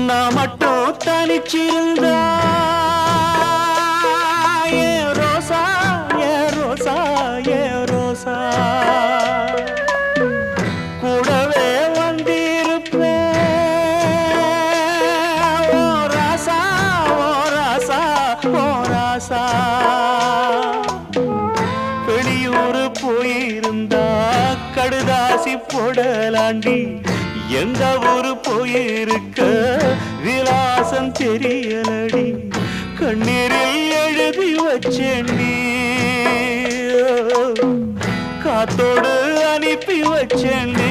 நான் மட்டும் தனிச்சிருந்தா ஏ ரோசா ஏ ரோசா ஏ ரோசா கூடவே வந்திருப்பேன் ஓ ராசா ஓ ராசா ஓ ராசா வெளியூர் போயிருந்தா கடுதாசி போடலாண்டி எந்த ஊரு போயிருக்க விலாசம் தெரியலடி கண்ணீரில் எழுதி வச்சேண்டி காத்தோடு அனுப்பி வச்சேண்டி